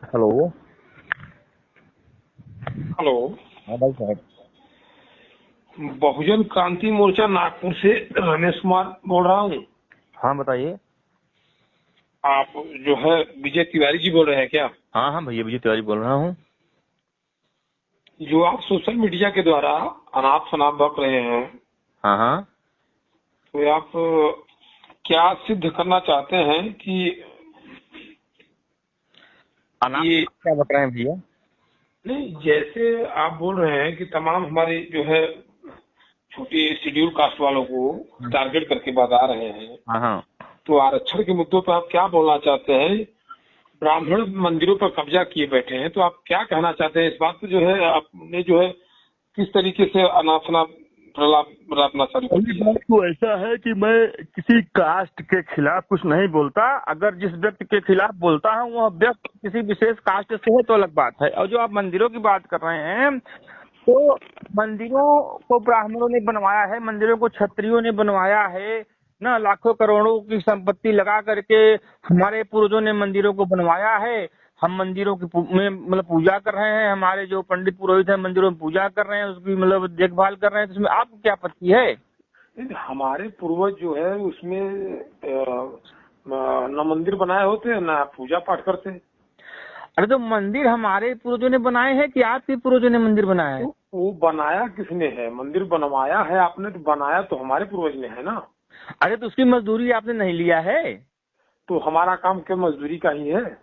Hello. Hello. हाँ भाई साहब। बहुजन क्रांति मोर्चा नागपुर से रमेश कुमार बोल रहा हूँ। हाँ बताइए। आप जो है विजय तिवारी जी बोल रहे हैं क्या? हाँ हाँ भैया, विजय तिवारी बोल रहा हूँ। जो आप सोशल मीडिया के द्वारा अनाप शनाप बक रहे हैं, हाँ हाँ। तो आप क्या सिद्ध करना चाहते हैं कि अनाप ये क्या बता रहे हैं भैया? नहीं, जैसे आप बोल रहे हैं कि तमाम हमारे जो है छोटे शेड्यूल कास्ट वालों को टारगेट करके बता रहे हैं, हाँ हाँ। तो आरक्षण के मुद्दों पर आप क्या बोलना चाहते हैं? ब्राह्मण मंदिरों पर कब्जा किए बैठे हैं, तो आप क्या कहना चाहते हैं इस बात पे? जो है आपने जो है किस तरीके से अनापना प्रलाप बरतना चालू कर पहली दिया बात है? तो ऐसा है कि मैं किसी कास्ट के खिलाफ कुछ नहीं बोलता। अगर जिस व्यक्ति के खिलाफ बोलता हूँ वह व्यक्ति किसी विशेष कास्ट से है तो अलग बात है। और जो आप मंदिरों की बात कर रहे हैं, तो मंदिरों को ब्राह्मणों ने बनवाया है, मंदिरों को क्षत्रियों ने बनवाया है ना। लाखों करोड़ों की संपत्ति लगा करके हमारे पूर्वजों ने मंदिरों को बनवाया है। हम मंदिरों की में मतलब पूजा कर रहे हैं, हमारे जो पंडित पुरोहित हैं मंदिरों में पूजा कर रहे हैं, उसकी मतलब देखभाल कर रहे हैं। तो इसमें आपको क्या आपत्ति है? नहीं, हमारे पूर्वज जो है उसमें न मंदिर बनाए होते हैं ना पूजा पाठ करते हैं। अरे तो मंदिर हमारे पूर्वजों ने बनाए हैं कि आपके पूर्वजों ने मंदिर बनाया है? तो वो बनाया किसने है? मंदिर बनवाया है आपने, तो बनाया तो हमारे पूर्वज ने है ना। अरे तो उसकी मजदूरी आपने नहीं लिया है? तो हमारा काम क्या मजदूरी का ही है?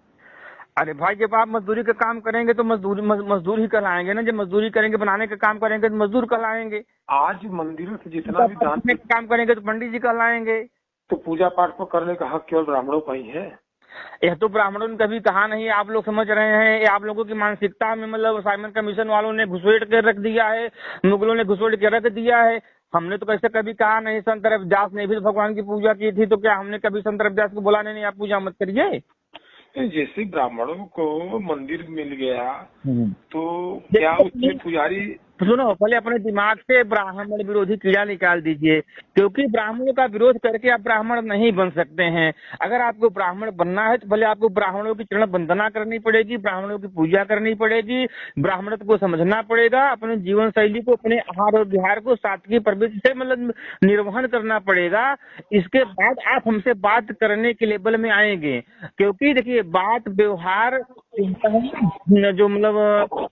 अरे भाई, जब आप मजदूरी का काम करेंगे तो मजदूर ही कहलाएंगे ना। जब मजदूरी करेंगे, बनाने का काम करेंगे तो मजदूर कहलाएंगे। आज मंदिरों से जितना भी दान का काम करेंगे तो पंडित जी कहलाएंगे। तो पूजा पाठ को करने का हक केवल ब्राह्मणों का ही है। यह तो ब्राह्मणों ने कभी कहा नहीं, आप लोग समझ रहे हैं। ये आप लोगों की मानसिकता में मतलब साइमन कमीशन वालों ने घुसपैठ के रख दिया है, मुगलों ने घुसपैठ के रख दिया है। हमने तो कैसे कभी कहा नहीं। संत रविदास ने भी तो भगवान की पूजा की थी, तो क्या हमने कभी संत रविदास को बोला नहीं आप पूजा मत करिए? जैसे ब्राह्मणों को मंदिर मिल गया तो क्या उसमें पुजारी? सुनो, पहले अपने दिमाग से ब्राह्मण विरोधी कीड़ा निकाल दीजिए, क्योंकि ब्राह्मणों का विरोध करके आप ब्राह्मण नहीं बन सकते हैं। अगर आपको ब्राह्मण बनना है तो भले आपको ब्राह्मणों की चरण वंदना करनी पड़ेगी, ब्राह्मणों की पूजा करनी पड़ेगी, ब्राह्मणत्व को समझना पड़ेगा, अपने जीवन शैली को, अपने आहार और विहार को सात्विक प्रवृत्ति से मतलब निर्वहन करना पड़ेगा। इसके बाद आप हमसे बात करने के लेवल में आएंगे। क्योंकि देखिए, बात व्यवहार जो मतलब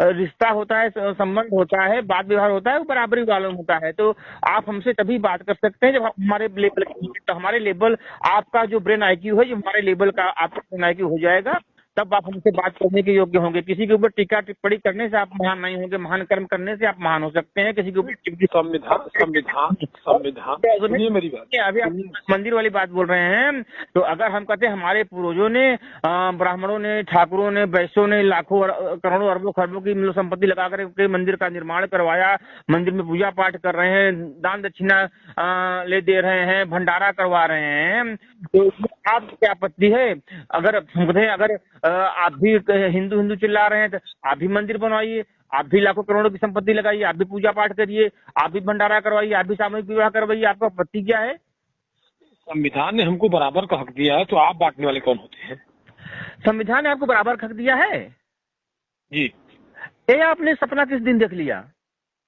रिश्ता होता है, संबंध होता है, बात व्यवहार होता है, वो बराबरी वालों में होता है। तो आप हमसे तभी बात कर सकते हैं जब आप हमारे लेवल, तो हमारे लेवल, आपका जो ब्रेन आईक्यू है, जो हमारे लेवल का आपका ब्रेन आईक्यू हो जाएगा, तब आप हमसे बात करने के योग्य होंगे। किसी के ऊपर टीका टिप्पणी करने से आप महान नहीं होंगे, महान कर्म करने से आप महान हो सकते हैं। किसी के ऊपर संविधान संविधान संविधान सुनिए मेरी बात। अभी आप मंदिर वाली बात बोल रहे हैं, तो अगर हम कहते हैं हमारे पूर्वजों ने, ब्राह्मणों ने, ठाकुरों ने, वैश्यों ने लाखों करोड़ों अरबों खरबों की मतलब संपत्ति लगा करके मंदिर का निर्माण करवाया, मंदिर में पूजा पाठ कर रहे हैं, दान दक्षिणा ले दे रहे हैं, भंडारा करवा रहे हैं, तो आप क्या आपत्ति है? अगर हम कहते हैं अगर आप भी हिंदू हिंदू चिल्ला रहे हैं तो आप भी मंदिर बनवाइए, आप भी लाखों करोड़ों की संपत्ति लगाइए, आप भी पूजा पाठ करिए, आप भी भंडारा करवाइए, आप भी सामूहिक विवाह करवाइए। आपका आपत्ति क्या है? संविधान ने हमको बराबर का हक दिया है, तो आप बांटने वाले कौन होते हैं? संविधान ने आपको बराबर हक दिया है जी। ये आपने सपना किस दिन देख लिया?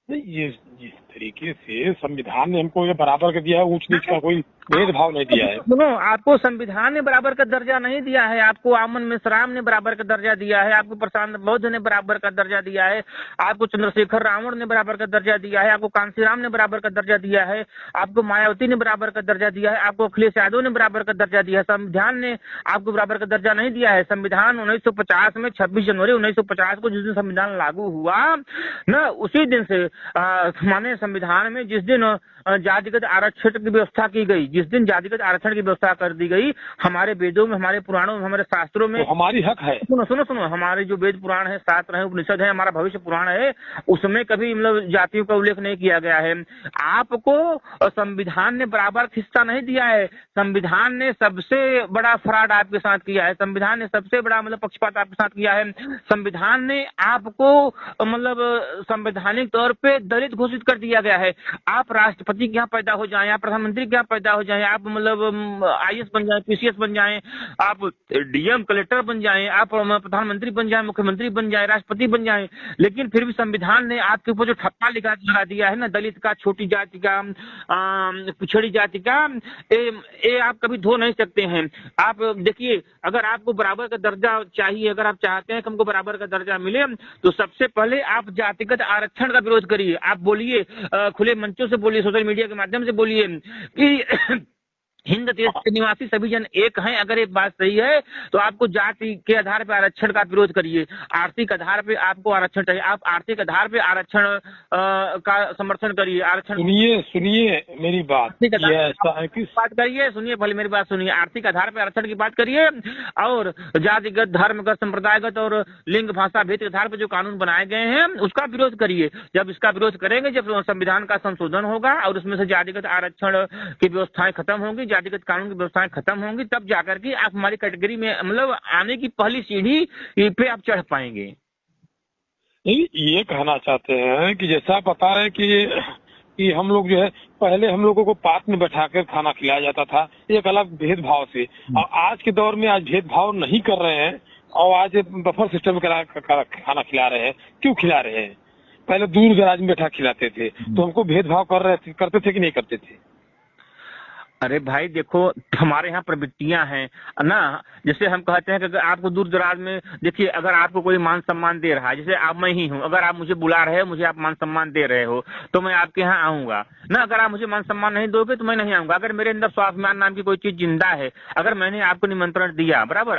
नहीं, ये जिस तरीके से संविधान ने हमको ये बराबर का दिया है, ऊंच नीच का कोई भेदभाव नहीं दिया है। सुनो, आपको संविधान ने बराबर का दर्जा नहीं दिया है, आपको आमन मिश्राम ने बराबर का दर्जा दिया है, आपको प्रशांत बौद्ध ने बराबर का दर्जा दिया है, आपको चंद्रशेखर रावण ने बराबर का दर्जा दिया है, आपको कांसीराम ने बराबर का दर्जा दिया है, आपको मायावती ने बराबर का दर्जा दिया है, आपको अखिलेश यादव ने बराबर का दर्जा दिया है। संविधान ने आपको बराबर का दर्जा नहीं दिया है। संविधान 1950 में 26 जनवरी 1950 को जिस दिन संविधान लागू हुआ न, उसी दिन से माने संविधान में जिस दिन जातिगत आरक्षण की व्यवस्था की गई, जिस दिन जातिगत आरक्षण की व्यवस्था कर दी गई, हमारे वेदों में, हमारे पुराणों में, हमारे शास्त्रों में, तो हमारी हक है। सुनो सुनो सुनो, हमारे जो वेद पुराण है, शास्त्र है, उपनिषद है, हमारा भविष्य पुराण है, उसमें कभी मतलब जातियों का उल्लेख नहीं किया गया है। आपको संविधान ने बराबर हिस्सा नहीं दिया है। संविधान ने सबसे बड़ा फ्रॉड आपके साथ किया है। संविधान ने सबसे बड़ा मतलब पक्षपात आपके साथ किया है। संविधान ने आपको मतलब संवैधानिक तौर पे दलित घोषित कर दिया गया है। आप राष्ट्रपति राष्ट्रपति के यहाँ पैदा हो जाएं, आप प्रधानमंत्री के यहाँ पैदा हो जाएं, आप मतलब IAS बन जाएं, PCS बन जाएं, आप DM कलेक्टर बन जाएं, आप प्रधानमंत्री बन जाएं, मुख्यमंत्री बन जाएं, राष्ट्रपति बन जाएं, लेकिन फिर भी संविधान ने आपके ऊपर जो ठप्पा लगा दिया है ना, दलित का, छोटी जाति का, पिछड़ी जाति का, ये आप कभी धो नहीं सकते हैं। आप देखिए, अगर आपको बराबर का दर्जा चाहिए, अगर आप चाहते हैं कि हमको बराबर का दर्जा मिले, तो सबसे पहले आप जातिगत आरक्षण का विरोध करिए। आप बोलिए, खुले मंचों से बोलिए, सोशल मीडिया के माध्यम से बोलिए कि हिंद देश के निवासी सभी जन एक हैं। अगर एक बात सही है तो आपको जाति के आधार पर आरक्षण का विरोध करिए, आर्थिक आधार पे आपको आरक्षण चाहिए, आप आर्थिक आधार पे आरक्षण का समर्थन करिए। आरक्षण सुनिए मेरी बात, ये ऐसा है कि बात करिए, सुनिए पहले मेरी बात सुनिए। आर्थिक आधार पे आरक्षण की बात करिए, और जातिगत, धर्मगत, संप्रदायगत और लिंग भाषा भेद के आधार पर जो कानून बनाए गए हैं उसका विरोध करिए। जब इसका विरोध करेंगे, जब संविधान का संशोधन होगा और उसमें से जातिगत आरक्षण की व्यवस्थाएं खत्म होंगी, जातिगत कानून की व्यवस्थाएं खत्म होंगी, तब जाकर के आप हमारी कैटेगरी में मतलब आने की पहली सीढ़ी पे आप चढ़ पाएंगे। ये कहना चाहते हैं कि जैसा पता है कि हम लोग जो है, पहले हम लोगों को पात में बैठाकर खाना खिलाया जाता था एक अलग भेदभाव से, और आज के दौर में आज भेदभाव नहीं कर रहे हैं और आज बफर सिस्टम खाना खिला रहे हैं। क्यों खिला रहे हैं? पहले दूर दराज में बैठा खिलाते थे, तो हमको भेदभाव करते थे कि नहीं करते थे? अरे भाई देखो, हमारे यहाँ प्रवृत्तियां हैं ना, जैसे हम कहते हैं कि अगर आपको दूर दराज में, देखिए अगर आपको कोई मान सम्मान दे रहा है, जैसे आप मैं ही हूँ, अगर आप मुझे बुला रहे हो, मुझे आप मान सम्मान दे रहे हो, तो मैं आपके यहाँ आऊंगा ना। अगर आप मुझे मान सम्मान नहीं दोगे तो मैं नहीं आऊंगा। अगर मेरे अंदर स्वाभिमान नाम की कोई चीज जिंदा है, अगर मैंने आपको निमंत्रण दिया, बराबर,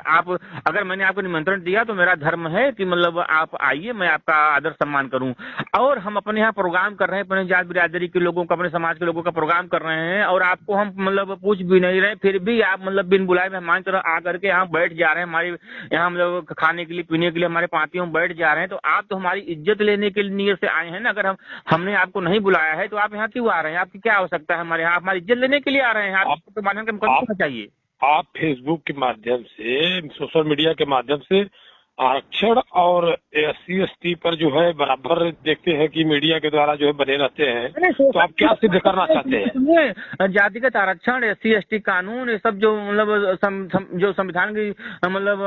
अगर मैंने आपको निमंत्रण दिया तो मेरा धर्म है कि मतलब आप आइए, मैं आपका आदर सम्मान करूं। और हम अपने यहाँ प्रोग्राम कर रहे हैं, अपने जात बिरादरी के लोगों का, अपने समाज के लोगों का प्रोग्राम कर रहे हैं, और आपको हम मतलब पूछ भी नहीं रहे, फिर भी आप मतलब बिन बुलाए मेहमान की तरह आकर के यहाँ बैठ जा रहे हैं, हमारे यहाँ मतलब खाने के लिए, पीने के लिए हमारे पार्टियों में बैठ जा रहे हैं। तो आप तो हमारी इज्जत लेने के लिए से आए हैं ना। अगर हमने आपको नहीं बुलाया है तो आप यहाँ क्यों आ रहे हैं? आपकी क्या आवश्यकता है हमारे यहाँ? हमारी इज्जत लेने के लिए आ रहे हैं। आपको मानने का चाहिए। आप फेसबुक के माध्यम से, सोशल मीडिया के माध्यम से आरक्षण और SC ST पर जो है बराबर देखते हैं कि मीडिया के द्वारा जो है बने रहते हैं, तो आप क्या सिद्ध करना चाहते हैं? जातिगत आरक्षण, SC ST कानून, ये सब जो मतलब जो संविधान की मतलब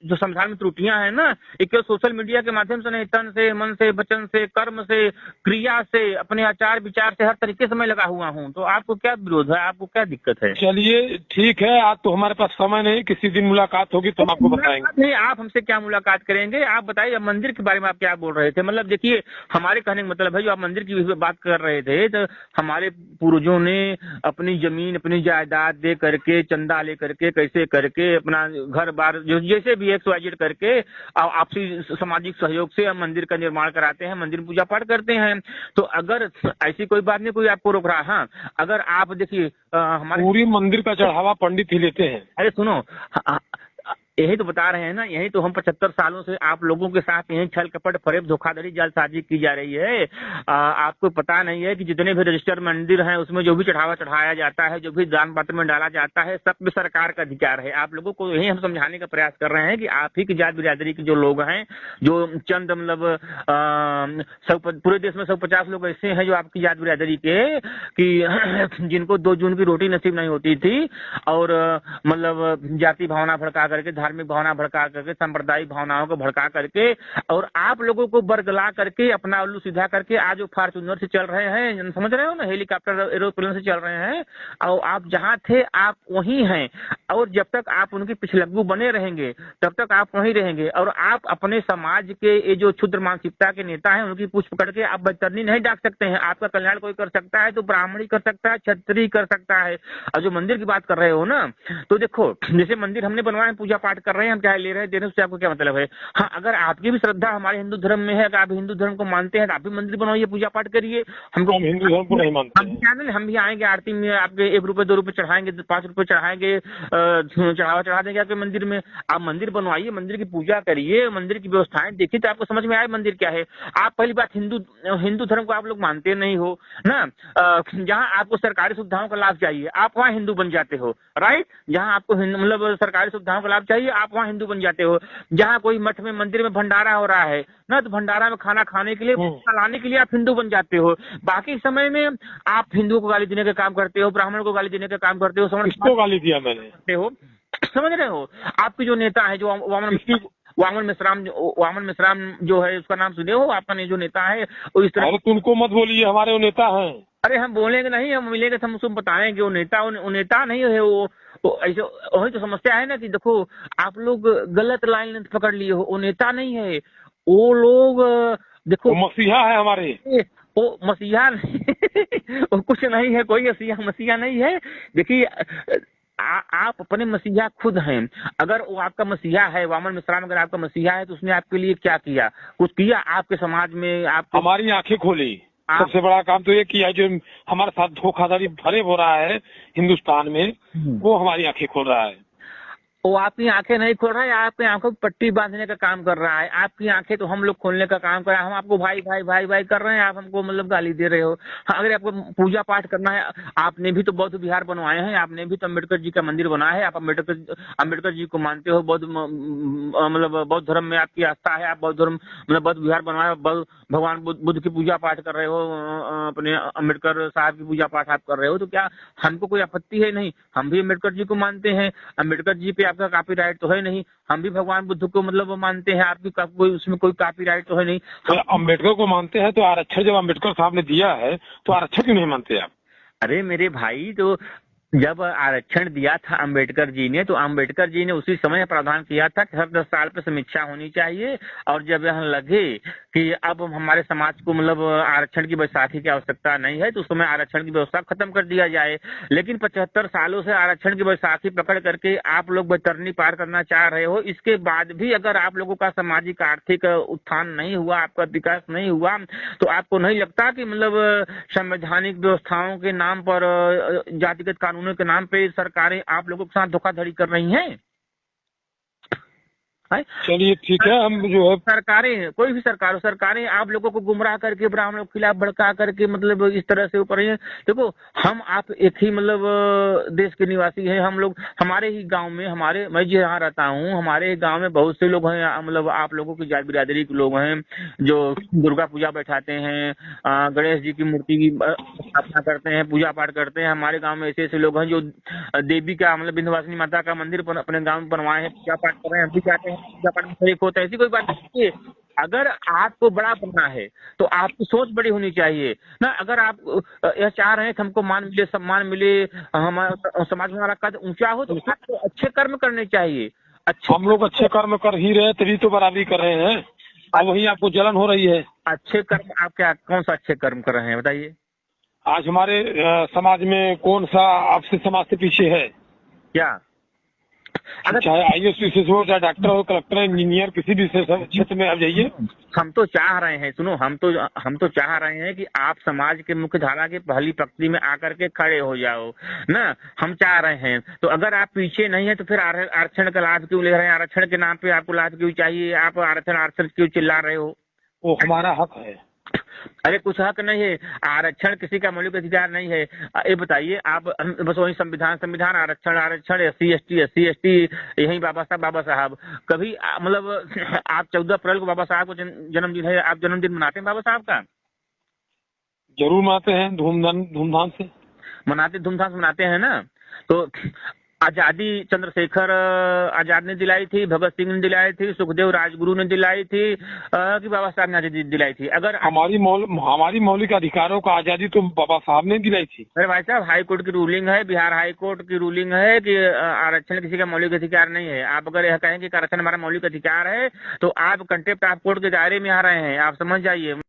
जो संविधान में त्रुटियां हैं ना, एक सोशल मीडिया के माध्यम से नहीं, तन से, मन से, वचन से, कर्म से, क्रिया से, अपने आचार विचार से, हर तरीके से मैं लगा हुआ हूँ। तो आपको क्या विरोध है? आपको क्या दिक्कत है? चलिए ठीक है, आज तो हमारे पास समय नहीं, किसी दिन मुलाकात होगी तो हम आपको बताएंगे। आप हमसे क्या मुलाकात करेंगे? आप बताइए, मंदिर के बारे में आप क्या बोल रहे थे? मतलब देखिए, हमारे कहने का मतलब है, जो आप मंदिर की बात कर रहे थे, तो हमारे पूर्वजों ने अपनी जमीन, अपनी जायदाद दे करके, चंदा ले करके, कैसे करके, अपना घर बार जो जैसे भी XYZ करके आपसी सामाजिक सहयोग से हम मंदिर का निर्माण कराते हैं, मंदिर पूजा पाठ करते हैं। तो अगर ऐसी कोई बात नहीं, कोई आपको रोक रहा है। हाँ, अगर आप देखिए, हमारे पूरी मंदिर का चढ़ावा पंडित ही लेते हैं। अरे सुनो, यही तो बता रहे हैं ना, यही तो हम 75 सालों से आप लोगों के साथ यही छल कपट, फरेब, धोखाधड़ी, जालसाजी की जा रही है। आपको पता नहीं है कि जितने भी रजिस्टर्ड मंदिर हैं उसमें जो भी चढ़ावा चढ़ाया जाता है, जो भी दान पात्र में डाला जाता है, सब में सरकार का अधिकार है। आप लोगों को यही हम समझाने का प्रयास कर रहे हैं कि आप ही की जात बिरादरी के जो लोग हैं, जो चंद मतलब पूरे देश में 150 लोग ऐसे हैं जो आपकी जात बिरादरी के, कि जिनको 2 जून की रोटी नसीब नहीं होती थी, और मतलब जाति भावना भड़का करके, धार्मिक भावना भड़का करके, सांप्रदायिक भावनाओं को भड़का करके, और आप लोगों को बरगला करके, अपना उल्लू सीधा करके आज वो फॉर्च्यूनर से चल रहे हैं, समझ रहे हो ना, हेलीकॉप्टर एरोप्लेन से चल रहे हैं, और आप जहां थे आप वहीं हैं। और जब तक आप उनके पिछलग्गू बने रहेंगे तब तक आप वहीं रहेंगे। और आप अपने समाज के ये जो क्षुद्र मानसिकता के नेता हैं उनकी पूछ पकड़ के आप बदतरनी नहीं डाक सकते हैं। आपका कल्याण कोई कर सकता है तो ब्राह्मणी कर सकता है, क्षत्रिय कर सकता है। और जो मंदिर की बात कर रहे हो ना, तो देखो, जैसे मंदिर हमने बनवाए, पूजा पाठ कर रहे हैं, हम चाहे ले रहे हैं, देने से आपको क्या मतलब है? हाँ, अगर आपकी भी श्रद्धा हमारे हिंदू धर्म में है, अगर आप हिंदू धर्म को मानते हैं तो आप भी मंदिर बनवाइए, पूजा पाठ करिए। हम हिंदू धर्म को नहीं मानते, हम भी आएंगे, आरती में आपके 1 रुपए 2 रुपए चढ़ाएंगे, 5 रुपए चढ़ाएंगे, चढ़ावा चढ़ा देंगे आपके मंदिर में। आप मंदिर बनवाइए, मंदिर की पूजा करिए, मंदिर की व्यवस्थाएं देखिए, तो आपको समझ में आए मंदिर क्या है। आप पहली बात, हिंदू धर्म को आप लोग मानते नहीं हो ना। जहाँ आपको सरकारी सुविधाओं का लाभ चाहिए, आप वहाँ हिंदू बन जाते हो, राइट। जहाँ आपको मतलब सरकारी सुविधाओं का लाभ चाहिए जाइए, आप वहाँ हिंदू बन जाते हो। जहाँ कोई मठ में मंदिर में भंडारा हो रहा है ना, तो भंडारा में खाना खाने के लिए लाने के लिए आप हिंदू बन जाते हो। बाकी समय में आप हिंदुओं को गाली देने का काम करते हो, ब्राह्मणों को गाली देने का काम करते हो, किसको गाली दिया मैंने? करते हो, समझ रहे हो? आपके जो नेता है, जो वामन मिश्राम जो है, उसका नाम सुने हो? आपका जो नेता है वो इस तरह। अरे तुमको मत बोलिए, हमारे वो नेता हैं। अरे हम बोलेंगे नहीं, हम मिलेंगे तो हम उसको बताएंगे वो नेता नहीं है वो ऐसे। वही तो समस्या है ना कि देखो, आप लोग गलत लाइन पकड़ लिए हो। वो नेता नहीं है, वो लोग देखो, वो मसीहा है हमारे। वो मसीहा नहीं वो कुछ नहीं है, कोई मसीहा नहीं है। देखिए, आप अपने मसीहा खुद हैं। अगर वो आपका मसीहा है, वामन मिश्राम अगर आपका मसीहा है, तो उसने आपके लिए क्या किया? कुछ किया आपके समाज में? आप हमारी आंखें खोली। सबसे बड़ा काम तो ये किया जो हमारे साथ धोखाधड़ी भरे हो रहा है हिंदुस्तान में, वो हमारी आंखें खोल रहा है। वो आपकी आंखें नहीं खोल रहा है, आपकी आंखों को पट्टी बांधने का काम कर रहा है। आपकी आंखें तो हम लोग खोलने का काम कर रहे हैं। हम आपको भाई भाई भाई भाई कर रहे हैं, आप हमको मतलब गाली दे रहे हो। हाँ, अगर आपको पूजा पाठ करना है, आपने भी तो बौद्ध विहार बनवाए हैं, आपने भी तो अम्बेडकर जी का मंदिर बनाया है। आप अम्बेडकर जी को मानते हो, बौद्ध मतलब बौद्ध धर्म में आपकी आस्था है, आप बौद्ध धर्म मतलब बौद्ध विहार बनवाए, भगवान बुद्ध की पूजा पाठ कर रहे हो, अपने अम्बेडकर साहब की पूजा पाठ आप कर रहे हो, तो क्या हमको कोई आपत्ति है? नहीं, हम भी अम्बेडकर जी को मानते हैं। अम्बेडकर जी पे आपका कॉपीराइट तो है नहीं। हम भी भगवान बुद्ध को मतलब मानते हैं, आपकी कोई उसमें कोई कॉपीराइट तो है नहीं। तो अम्बेडकर को मानते हैं, तो आरक्षण जब अम्बेडकर साहब ने दिया है तो आरक्षण क्यों नहीं मानते आप? अरे मेरे भाई, तो जब आरक्षण दिया था अम्बेडकर जी ने, तो अम्बेडकर जी ने उसी समय प्रावधान किया था कि हर 10 साल पे समीक्षा होनी चाहिए। और जब यह लगे कि अब हमारे समाज को मतलब आरक्षण की बैसाखी की आवश्यकता नहीं है, तो उस समय आरक्षण की व्यवस्था खत्म कर दिया जाए। लेकिन 75 सालों से आरक्षण की बैसाखी पकड़ करके आप लोग बैतरनी पार करना चाह रहे हो। इसके बाद भी अगर आप लोगों का सामाजिक आर्थिक उत्थान नहीं हुआ, आपका विकास नहीं हुआ, तो आपको नहीं लगता कि मतलब संवैधानिक व्यवस्थाओं के नाम पर, जातिगत कानून के नाम पे सरकारें आप लोगों के साथ धोखाधड़ी कर रही हैं? चलिए ठीक है, हम जो है सरकारें, कोई भी सरकारें आप लोगों को गुमराह करके, ब्राह्मणों के खिलाफ भड़का करके मतलब इस तरह से ऊपर है। देखो, हम आप एक ही मतलब देश के निवासी हैं। हम लोग हमारे ही गांव में, मैं जहाँ रहता हूँ, हमारे ही गांव में बहुत से लोग हैं, मतलब आप लोगों की जात बिरादरी के लोग हैं, जो दुर्गा पूजा बैठाते हैं, गणेश जी की मूर्ति की स्थापना करते हैं, पूजा पाठ करते हैं। हमारे गाँव में ऐसे ऐसे लोग हैं जो देवी का मतलब विंध्यवासिनी माता का मंदिर अपने गाँव में बनवाए हैं, पूजा पाठ कर रहे हैं। हम भी चाहते हैं पूजा पाठ में शरीक होता है, ऐसी कोई बात नहीं है। अगर आपको बड़ा बनना है तो आपकी सोच बड़ी होनी चाहिए ना। अगर आप यह चाह रहे हैं कि हमको मान मिले, सम्मान मिले, हमारा समाज में हमारा कद ऊंचा हो, तो आपको अच्छे कर्म करने चाहिए। हम लोग अच्छे कर्म कर ही रहे, तभी तो बराबरी कर रहे हैं। अब वही आपको जलन हो रही है। अच्छे कर्म आप क्या, कौन सा अच्छे कर्म कर रहे हैं बताइए? आज हमारे समाज में कौन सा आपसे समाज से पीछे है? क्या? चाहे IAS हो, चाहे डॉक्टर हो, कलेक्टर, इंजीनियर, किसी भी क्षेत्र में आप जाइए। हम तो चाह रहे हैं, सुनो, हम तो चाह रहे हैं कि आप समाज के मुख्य धारा के पहली पंक्ति में आकर के खड़े हो जाओ ना। हम चाह रहे हैं, तो अगर आप पीछे नहीं है तो फिर आरक्षण का लाभ क्यों ले रहे हैं? आरक्षण के नाम पे आपको लाभ क्यों चाहिए? आप आरक्षण क्यों चिल्ला रहे हो? वो हमारा हक है। अरे कुछ हक नहीं है, आरक्षण किसी का मौलिक अधिकार नहीं है। ये बताइए आप, बस वही संविधान, आरक्षण SC ST यही बाबा साहब। कभी मतलब आप 14 अप्रैल को बाबा साहब को जन्मदिन है, आप जन्मदिन मनाते हैं बाबा साहब का? जरूर मनाते हैं, धूमधाम से मनाते हैं ना। तो आजादी चंद्रशेखर आजाद ने दिलाई थी, भगत सिंह ने दिलाई थी, सुखदेव राजगुरु ने दिलाई थी, कि बाबा साहब ने आजादी दिलाई थी? अगर हमारी मौलिक अधिकारों का आजादी तो बाबा साहब ने दिलाई थी। अरे भाई साहब, हाई कोर्ट की रूलिंग है, बिहार हाई कोर्ट की रूलिंग है कि आरक्षण किसी का मौलिक अधिकार नहीं है। आप अगर यह कहेंगे कि आरक्षण हमारा मौलिक अधिकार है, तो आप कंटेम्प्ट ऑफ कोर्ट के दायरे में आ रहे हैं। आप समझ जाइए।